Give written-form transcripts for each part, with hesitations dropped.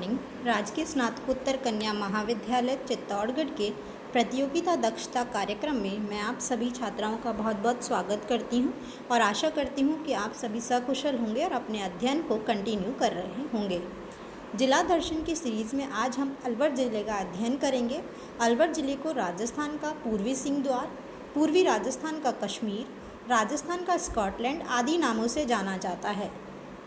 Morning. राजकीय स्नातकोत्तर कन्या महाविद्यालय चित्तौड़गढ़ के प्रतियोगिता दक्षता कार्यक्रम में मैं आप सभी छात्राओं का बहुत बहुत स्वागत करती हूं और आशा करती हूं कि आप सभी सकुशल होंगे और अपने अध्ययन को कंटिन्यू कर रहे होंगे। जिला दर्शन की सीरीज़ में आज हम अलवर ज़िले का अध्ययन करेंगे। अलवर ज़िले को राजस्थान का पूर्वी सिंह द्वार, पूर्वी राजस्थान का कश्मीर, राजस्थान का स्कॉटलैंड आदि नामों से जाना जाता है।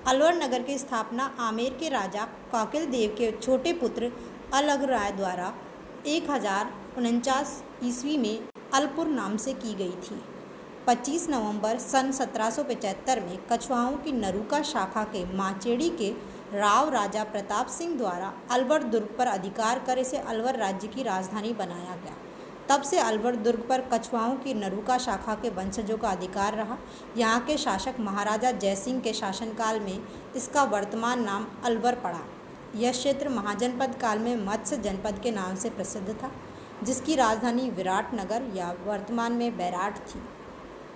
अलवर नगर की स्थापना आमेर के राजा कौकिल देव के छोटे पुत्र अलग राय द्वारा 1049 ईस्वी में अलपुर नाम से की गई थी। 25 नवंबर सन 1775 में कछवाहों की नरूका शाखा के माचेड़ी के राव राजा प्रताप सिंह द्वारा अलवर दुर्ग पर अधिकार कर इसे अलवर राज्य की राजधानी बनाया गया। तब से अलवर दुर्ग पर कछवाहों की नरूका शाखा के वंशजों का अधिकार रहा। यहाँ के शासक महाराजा जयसिंह के शासनकाल में इसका वर्तमान नाम अलवर पड़ा। यह क्षेत्र महाजनपद काल में मत्स्य जनपद के नाम से प्रसिद्ध था, जिसकी राजधानी विराटनगर या वर्तमान में बैराट थी।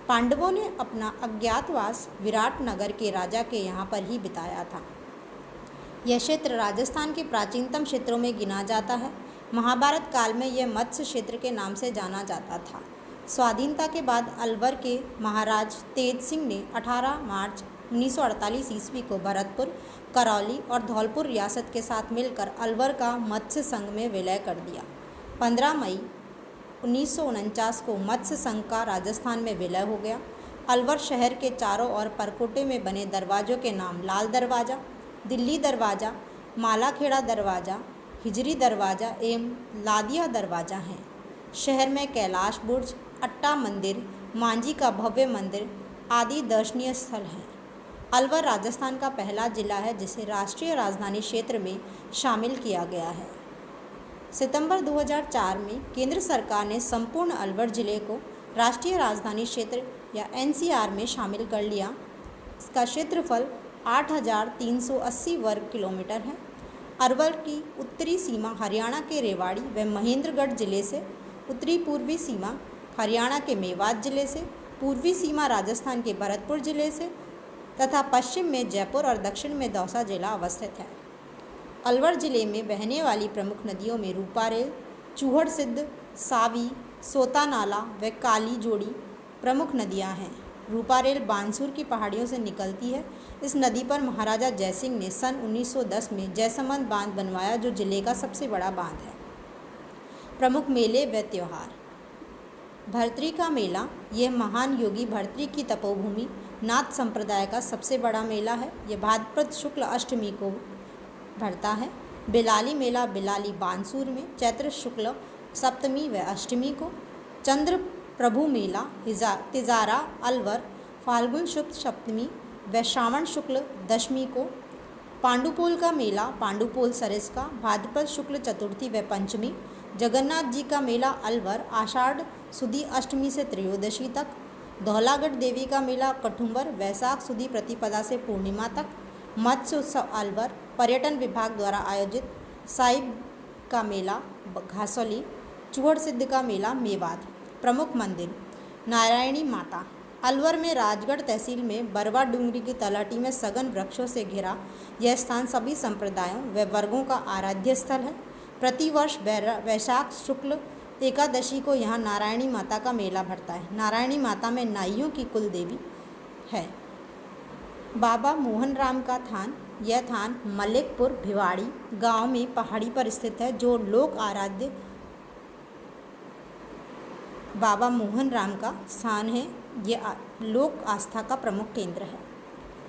पांडवों ने अपना अज्ञातवास विराटनगर के राजा के यहाँ पर ही बिताया था। यह क्षेत्र राजस्थान के प्राचीनतम क्षेत्रों में गिना जाता है। महाभारत काल में यह मत्स्य क्षेत्र के नाम से जाना जाता था। स्वाधीनता के बाद अलवर के महाराज तेज सिंह ने 18 मार्च 1948 ईस्वी को भरतपुर, करौली और धौलपुर रियासत के साथ मिलकर अलवर का मत्स्य संघ में विलय कर दिया। 15 मई 1949 को मत्स्य संघ का राजस्थान में विलय हो गया। अलवर शहर के चारों ओर परकोटे में बने दरवाज़ों के नाम लाल दरवाज़ा, दिल्ली दरवाज़ा, मालाखेड़ा दरवाज़ा, हिजरी दरवाज़ा एवं लादिया दरवाज़ा हैं। शहर में कैलाश बुर्ज, अट्टा मंदिर, मांझी का भव्य मंदिर आदि दर्शनीय स्थल हैं। अलवर राजस्थान का पहला जिला है जिसे राष्ट्रीय राजधानी क्षेत्र में शामिल किया गया है। सितंबर 2004 में केंद्र सरकार ने संपूर्ण अलवर जिले को राष्ट्रीय राजधानी क्षेत्र या NCR में शामिल कर लिया। इसका क्षेत्रफल 8,380 वर्ग किलोमीटर है। अलवर की उत्तरी सीमा हरियाणा के रेवाड़ी व महेंद्रगढ़ जिले से, उत्तरी पूर्वी सीमा हरियाणा के मेवात जिले से, पूर्वी सीमा राजस्थान के भरतपुर जिले से तथा पश्चिम में जयपुर और दक्षिण में दौसा जिला अवस्थित है। अलवर जिले में बहने वाली प्रमुख नदियों में रूपारेल, चूहड़ सिद्ध, सावी, सोता नाला व काली जोड़ी प्रमुख नदियां हैं। रूपारेल बानसूर की पहाड़ियों से निकलती है। इस नदी पर महाराजा जयसिंह ने सन 1910 में जयसमंद बांध बनवाया, जो जिले का सबसे बड़ा बांध है। प्रमुख मेले व त्यौहार। भर्तरी का मेला, यह महान योगी भर्तरी की तपोभूमि नाथ संप्रदाय का सबसे बड़ा मेला है। यह भाद्रपद शुक्ल अष्टमी को भरता है। बिलाली मेला बिलाली बानसूर में चैत्र शुक्ल सप्तमी व अष्टमी को। चंद्र प्रभु मेला तिजारा अलवर फाल्गुन शुक्ल सप्तमी व श्रावण शुक्ल दशमी को। पांडुपोल का मेला पांडुपोल सरिस्का भाद्रपद शुक्ल चतुर्थी व पंचमी। जगन्नाथ जी का मेला अलवर आषाढ़ सुदी अष्टमी से त्रयोदशी तक। धौलागढ़ देवी का मेला कठुम्बर वैशाख सुदी प्रतिपदा से पूर्णिमा तक। मत्स्य उत्सव अलवर पर्यटन विभाग द्वारा आयोजित। साहिब का मेला घासोली। चूहड़ सिद्ध का मेला मेवात। प्रमुख मंदिर। नारायणी माता। अलवर में राजगढ़ तहसील में बरवा डूंगरी की तलहटी में सघन वृक्षों से घिरा यह स्थान सभी संप्रदायों व वर्गों का आराध्य स्थल है। प्रतिवर्ष वैशाख शुक्ल एकादशी को यहाँ नारायणी माता का मेला भरता है। नारायणी माता में नाइयों की कुल देवी है। बाबा मोहन राम का थान। यह थान मलिकपुर भिवाड़ी गांव में पहाड़ी पर स्थित है, जो लोक आराध्य बाबा मोहन राम का स्थान है। यह लोक आस्था का प्रमुख केंद्र है।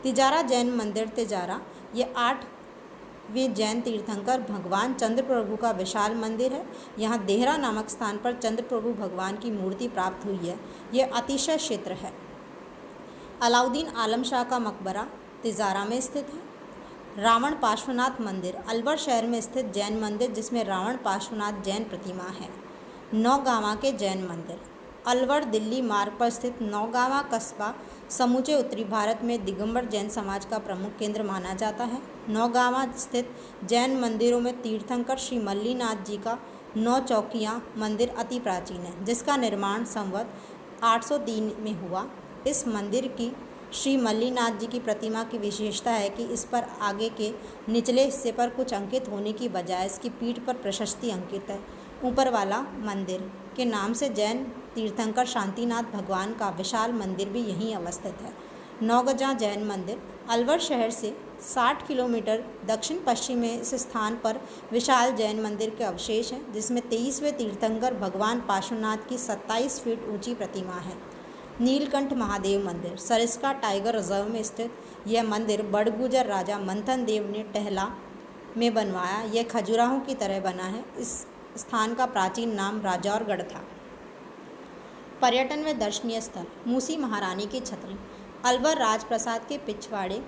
तिजारा जैन मंदिर तिजारा, यह 8वें जैन तीर्थंकर भगवान चंद्र प्रभु का विशाल मंदिर है। यहाँ देहरा नामक स्थान पर चंद्र प्रभु भगवान की मूर्ति प्राप्त हुई है। यह अतिशय क्षेत्र है। अलाउद्दीन आलम शाह का मकबरा तिजारा में स्थित है। रावण पार्श्वनाथ मंदिर अलवर शहर में स्थित जैन मंदिर, जिसमें रावण पार्श्वनाथ जैन प्रतिमा है। नौगांवा के जैन मंदिर। अलवर दिल्ली मार्ग पर स्थित नौगांवा कस्बा समूचे उत्तरी भारत में दिगंबर जैन समाज का प्रमुख केंद्र माना जाता है। नौगांवा स्थित जैन मंदिरों में तीर्थंकर श्री मल्लीनाथ जी का 9 चौकियाँ मंदिर अति प्राचीन है, जिसका निर्माण संवत 803 में हुआ। इस मंदिर की श्री मल्लीनाथ जी की प्रतिमा की विशेषता है कि इस पर आगे के निचले हिस्से पर कुछ अंकित होने की बजाय इसकी पीठ पर प्रशस्ति अंकित है। ऊपर वाला मंदिर के नाम से जैन तीर्थंकर शांतिनाथ भगवान का विशाल मंदिर भी यहीं अवस्थित है। नौगजा जैन मंदिर अलवर शहर से 60 किलोमीटर दक्षिण पश्चिम में इस स्थान पर विशाल जैन मंदिर के अवशेष हैं, जिसमें 23वें तीर्थंकर भगवान पार्श्वनाथ की 27 फीट ऊंची प्रतिमा है। नीलकंठ महादेव मंदिर सरिस्का टाइगर रिजर्व में स्थित यह मंदिर बड़गुजर राजा मंथन देव ने टहला में बनवाया। यह खजुराहों की तरह बना है। इस स्थान का प्राचीन नाम राजौरगढ़ था। पर्यटन व दर्शनीय स्थल मूसी महारानी की छतरी अलवर राजप्रसाद के पिछवाड़े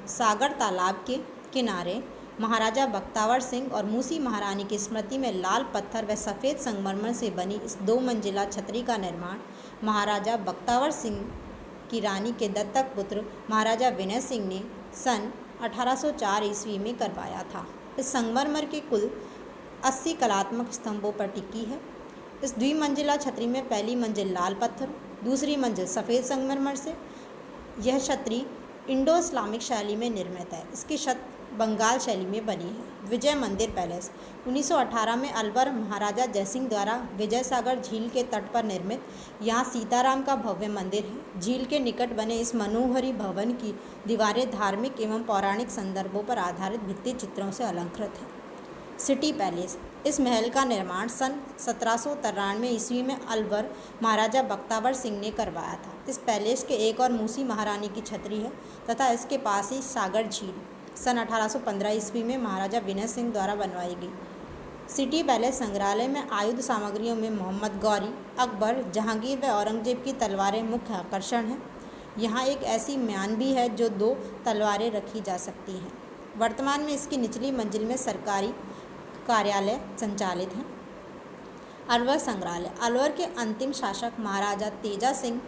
सागर तालाब के किनारे महाराजा बख्तावर सिंह और मूसी महारानी की स्मृति में लाल पत्थर व सफ़ेद संगमरमर से बनी इस 2 मंजिला छतरी का निर्माण महाराजा बख्तावर सिंह की रानी के दत्तक पुत्र महाराजा विनय सिंह ने सन 1804 ईस्वी में करवाया था। इस संगमरमर के कुल 80 कलात्मक स्तंभों पर टिकी है। इस द्विमंजिला छतरी में पहली मंजिल लाल पत्थर, दूसरी मंजिल सफ़ेद संगमरमर से। यह छतरी इंडो इस्लामिक शैली में निर्मित है। इसकी छत बंगाल शैली में बनी है। विजय मंदिर पैलेस 1918 में अलवर महाराजा जयसिंह द्वारा विजय सागर झील के तट पर निर्मित यहाँ सीताराम का भव्य मंदिर है। झील के निकट बने इस मनोहरी भवन की दीवारें धार्मिक एवं पौराणिक संदर्भों पर आधारित भित्ति चित्रों से अलंकृत है। सिटी पैलेस इस महल का निर्माण सन 1793 ईस्वी में अलवर महाराजा बख्तावर सिंह ने करवाया था। इस पैलेस के एक और मूसी महारानी की छतरी है तथा इसके पास ही सागर झील सन 1815 ईस्वी में महाराजा विनय सिंह द्वारा बनवाई गई। सिटी पैलेस संग्रहालय में आयुध सामग्रियों में मोहम्मद गौरी, अकबर, जहांगीर व औरंगजेब की तलवारें मुख्य आकर्षण हैं। यहाँ एक ऐसी म्यान भी है जो 2 तलवारें रखी जा सकती हैं। वर्तमान में इसकी निचली मंजिल में सरकारी कार्यालय संचालित हैं। अलवर संग्रहालय अलवर के अंतिम शासक महाराजा तेजा सिंह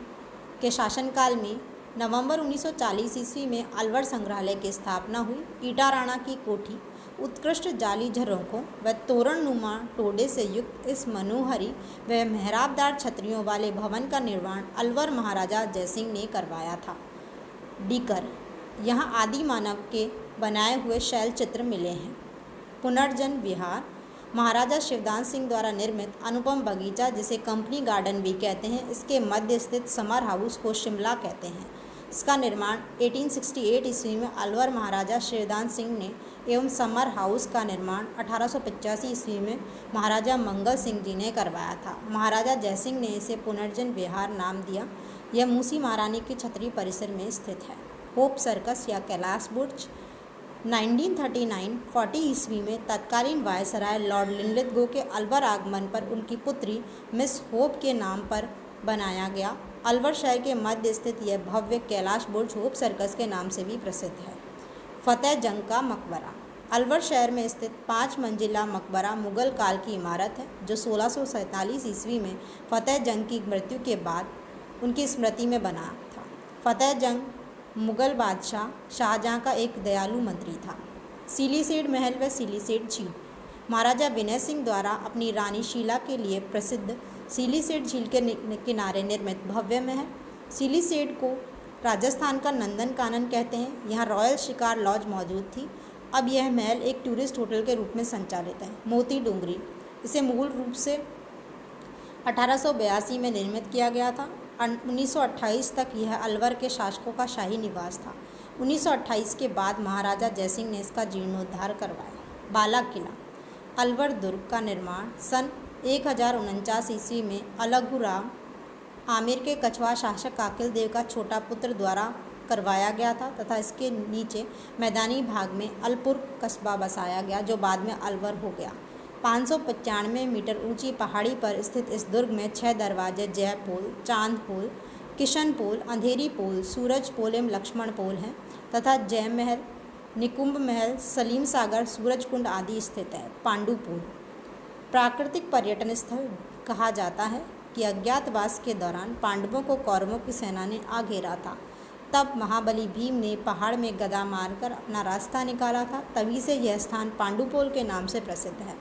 के शासनकाल में नवंबर 1940 ईस्वी में अलवर संग्रहालय की स्थापना हुई। ईटा राणा की कोठी, उत्कृष्ट जाली झरोखों व तोरणनुमा टोडे से युक्त इस मनोहरी व मेहराबदार छतरियों वाले भवन का निर्माण अलवर महाराजा जयसिंह ने करवाया था। डीकर यहाँ आदि मानव के बनाए हुए शैल चित्र मिले हैं। पुनर्जन विहार महाराजा शिवदान सिंह द्वारा निर्मित अनुपम बगीचा, जिसे कंपनी गार्डन भी कहते हैं, इसके मध्य स्थित समर हाउस को शिमला कहते हैं। इसका निर्माण 1868 ईस्वी में अलवर महाराजा शिवदान सिंह ने एवं समर हाउस का निर्माण 1885 ईस्वी में महाराजा मंगल सिंह जी ने करवाया था। महाराजा जयसिंह ने इसे पुनर्जन विहार नाम दिया। यह मूसी महारानी की छतरी परिसर में स्थित है। होप सर्कस या कैलाश बुर्ज 1939-40 ईस्वी में तत्कालीन वायसराय लॉर्ड लिनलिथगो के अलवर आगमन पर उनकी पुत्री मिस होप के नाम पर बनाया गया। अलवर शहर के मध्य स्थित यह भव्य कैलाश बुर्ज होप सर्कस के नाम से भी प्रसिद्ध है। फतेह जंग का मकबरा अलवर शहर में स्थित 5 मंजिला मकबरा मुगल काल की इमारत है, जो 1647 ईस्वी में फतेह जंग की मृत्यु के बाद उनकी स्मृति में बना था। फतेह जंग मुगल बादशाह शाहजहाँ का एक दयालु मंत्री था। सिलीसेड महल व सिलीसेड झील महाराजा विनय सिंह द्वारा अपनी रानी शीला के लिए प्रसिद्ध सिलीसेड झील के किनारे निर्मित भव्य महल। सिलीसेड को राजस्थान का नंदन कानन कहते हैं। यहाँ रॉयल शिकार लॉज मौजूद थी। अब यह महल एक टूरिस्ट होटल के रूप में संचालित है। मोती डूंगरी इसे मूल रूप से 1882 में निर्मित किया गया था। 1928 तक यह अलवर के शासकों का शाही निवास था। 1928 के बाद महाराजा जयसिंह ने इसका जीर्णोद्धार करवाया। बाला किला अलवर दुर्ग का निर्माण सन 1049 ईस्वी में अलगुराम आमिर के कछवा शासक काकिल देव का छोटा पुत्र द्वारा करवाया गया था तथा इसके नीचे मैदानी भाग में अलपुर कस्बा बसाया गया, जो बाद में अलवर हो गया। 595 मीटर ऊंची पहाड़ी पर स्थित इस दुर्ग में 6 दरवाजे जय पोल, चांद पोल, किशन पोल, अंधेरी पोल, सूरज पोल एवं लक्ष्मण पोल हैं तथा जय महल, निकुंभ महल, सलीम सागर, सूरज कुंड आदि स्थित है। पांडु पुल प्राकृतिक पर्यटन स्थल कहा जाता है कि अज्ञातवास के दौरान पांडवों को कौरवों की सेना ने आ घेरा था। तब महाबली भीम ने पहाड़ में गदा मारकर अपना रास्ता निकाला था। तभी से यह स्थान पांडुपोल के नाम से प्रसिद्ध है।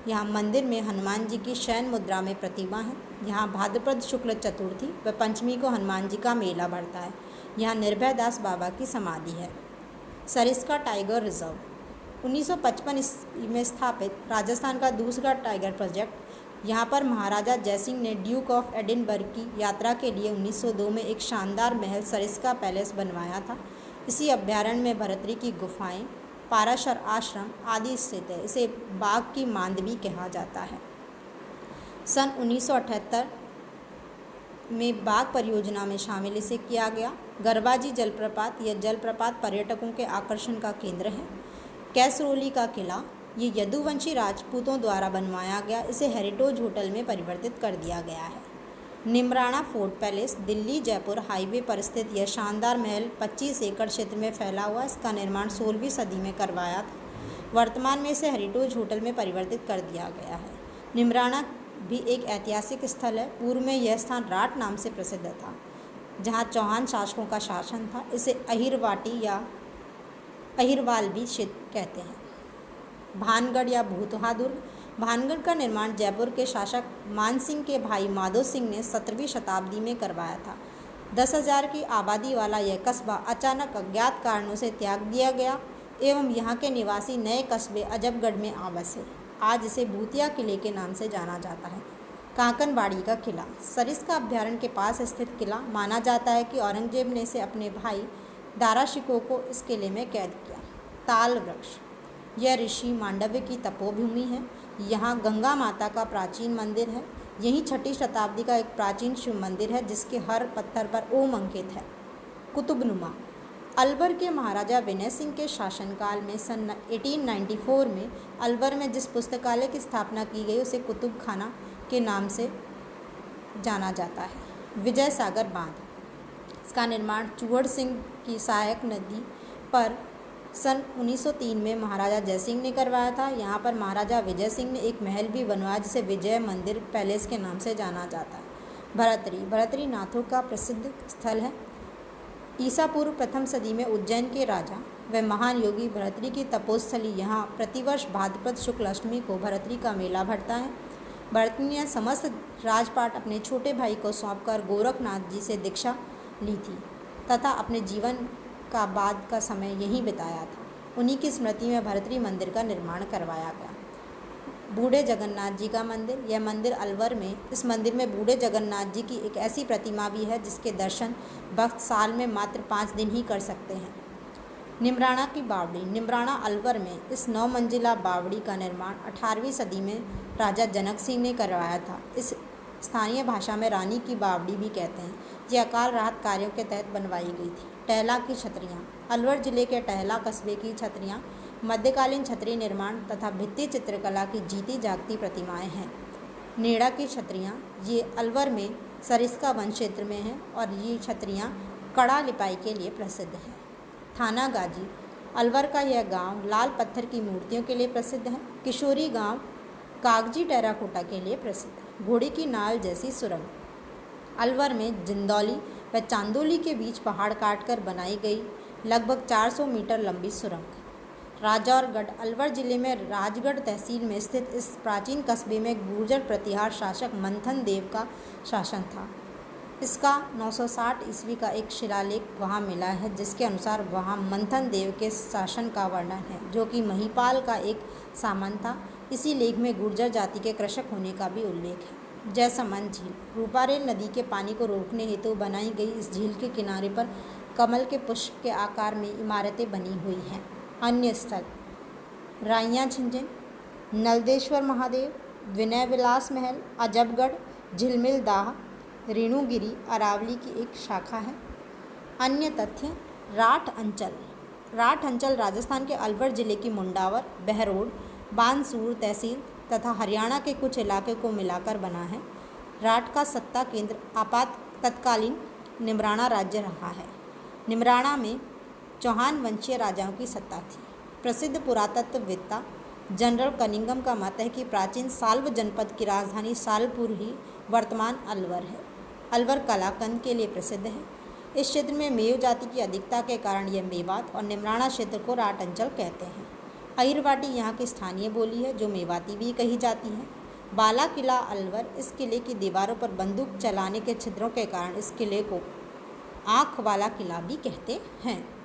यहाँ मंदिर में हनुमान जी की शयन मुद्रा में प्रतिमा है। यहाँ भाद्रपद शुक्ल चतुर्थी व पंचमी को हनुमान जी का मेला बढ़ता है। यहाँ निर्भय दास बाबा की समाधि है। सरिस्का टाइगर रिजर्व 1955 ईस्वी में स्थापित राजस्थान का दूसरा टाइगर प्रोजेक्ट। यहाँ पर महाराजा जयसिंह ने ड्यूक ऑफ एडिनबर्ग की यात्रा के लिए 1902 में एक शानदार महल सरिस्का पैलेस बनवाया था। इसी अभ्यारण्य में भरतरी की गुफाएं, पाराशर आश्रम आदि स्थित है। इसे बाघ की मांदवी कहा जाता है। सन 1978 में बाघ परियोजना में शामिल इसे किया गया। गरबाजी जलप्रपात, यह जलप्रपात पर्यटकों के आकर्षण का केंद्र है। कैसरोली का किला, ये यदुवंशी राजपूतों द्वारा बनवाया गया। इसे हेरिटेज होटल में परिवर्तित कर दिया गया है। Neemrana fort palace, Delhi Jaipur highway पर स्थित यह शानदार महल 25 एकड़ क्षेत्र में फैला हुआ। इसका निर्माण 16वीं सदी में करवाया था। वर्तमान में इसे हेरिटेज होटल में परिवर्तित कर दिया गया है। निमराना भी एक ऐतिहासिक स्थल है। पूर्व में यह स्थान राठ नाम से प्रसिद्ध था, जहाँ चौहान शासकों का शासन था। इसे अहिरवाटी या अहिरवाल भी क्षेत्र कहते हैं। भानगढ़ या भूतहा दुर्ग, भानगढ़ का निर्माण जयपुर के शासक मानसिंह के भाई माधो सिंह ने 17वीं शताब्दी में करवाया था। 10,000 की आबादी वाला यह कस्बा अचानक अज्ञात कारणों से त्याग दिया गया एवं यहाँ के निवासी नए कस्बे अजबगढ़ में आ बसे। आज इसे भूतिया किले के नाम से जाना जाता है। कांकनबाड़ी का किला, सरिस्का अभ्यारण्य के पास स्थित किला। माना जाता है कि औरंगजेब ने इसे अपने भाई दारा शिकोह को इस किले में कैद किया। ताल वृक्ष, यह ऋषि मांडव्य की तपोभूमि है। यहाँ गंगा माता का प्राचीन मंदिर है। यहीं 6ठी शताब्दी का एक प्राचीन शिव मंदिर है जिसके हर पत्थर पर ओम अंकित है। कुतुबनुमा, अलवर के महाराजा विनय सिंह के शासनकाल में सन 1894 में अलवर में जिस पुस्तकालय की स्थापना की गई उसे कुतुब खाना के नाम से जाना जाता है। विजय सागर बांध, इसका निर्माण चूहड़ सिंह की सहायक नदी पर सन 1903 में महाराजा जयसिंह ने करवाया था। यहाँ पर महाराजा विजय सिंह ने एक महल भी बनवाया जिसे विजय मंदिर पैलेस के नाम से जाना जाता है। भरतरी, भरतरी नाथों का प्रसिद्ध स्थल है। ईसा पूर्व प्रथम सदी में उज्जैन के राजा व महान योगी भरतरी की तपोस्थली। यहाँ प्रतिवर्ष भाद्रपद शुक्ल अष्टमी को भरतरी का मेला भरता है। भरतरी ने समस्त राजपाट अपने छोटे भाई को सौंपकर गोरखनाथ जी से दीक्षा ली थी तथा अपने जीवन का बाद का समय यहीं बिताया था। उन्हीं की स्मृति में भरतरी मंदिर का निर्माण करवाया गया। बूढ़े जगन्नाथ जी का मंदिर, यह मंदिर अलवर में, इस मंदिर में बूढ़े जगन्नाथ जी की एक ऐसी प्रतिमा भी है जिसके दर्शन भक्त साल में मात्र 5 दिन ही कर सकते हैं। निमराना की बावड़ी, निमराना अलवर में इस 9 मंजिला बावड़ी का निर्माण 18वीं सदी में राजा जनक सिंह ने करवाया था। इस स्थानीय भाषा में रानी की बावड़ी भी कहते हैं। यह अकाल राहत कार्यों के तहत बनवाई गई थी। टहला की छतरियाँ, अलवर जिले के टहला कस्बे की छतरियाँ मध्यकालीन छतरी निर्माण तथा भित्ति चित्रकला की जीती जागती प्रतिमाएं हैं। नेड़ा की छतरियाँ, ये अलवर में सरिस्का वन क्षेत्र में हैं और ये छतरियाँ कड़ा लिपाई के लिए प्रसिद्ध हैं। थाना गाजी, अलवर का यह गांव लाल पत्थर की मूर्तियों के लिए प्रसिद्ध है। किशोरी गांव कागजी टेराकोटा के लिए प्रसिद्ध है। घोड़ी की नाल जैसी सुरंग, अलवर में जिंदौली व चांदोली के बीच पहाड़ काटकर बनाई गई लगभग 400 मीटर लंबी सुरंग। राजौरगढ़, अलवर जिले में राजगढ़ तहसील में स्थित इस प्राचीन कस्बे में गुर्जर प्रतिहार शासक मंथन देव का शासन था। इसका 960 ईस्वी का एक शिलालेख वहाँ मिला है जिसके अनुसार वहाँ मंथन देव के शासन का वर्णन है, जो कि महिपाल का एक सामंत था। इसी लेख में गुर्जर जाति के कृषक होने का भी उल्लेख है। जयसमंद झील, रूपारेल नदी के पानी को रोकने हेतु बनाई गई इस झील के किनारे पर कमल के पुष्प के आकार में इमारतें बनी हुई हैं। अन्य स्थल राइयाँ झिंझिन, नलदेश्वर महादेव, विनय विलास महल, अजबगढ़, झिलमिल दाह, रेणुगिरी अरावली की एक शाखा है। अन्य तथ्य, राठ अंचल, राठ अंचल राजस्थान के अलवर जिले की मुंडावर, बहरोड, बानसूर तहसील तथा हरियाणा के कुछ इलाके को मिलाकर बना है। राठ का सत्ता केंद्र तत्कालीन निमराना राज्य रहा है। निमराना में चौहान वंशीय राजाओं की सत्ता थी। प्रसिद्ध पुरातत्ववेत्ता जनरल कनिंगम का मत है कि प्राचीन साल्व जनपद की राजधानी सालपुर ही वर्तमान अलवर है। अलवर कलाकंद के लिए प्रसिद्ध है। इस क्षेत्र में मेयो जाति की अधिकता के कारण यह मेवात और निमराना क्षेत्र को राठ अंचल कहते हैं। अहिरवाटी यहाँ की स्थानीय बोली है जो मेवाती भी कही जाती है। बाला किला अलवर, इस किले की दीवारों पर बंदूक चलाने के छिद्रों के कारण इस किले को आँख वाला किला भी कहते हैं।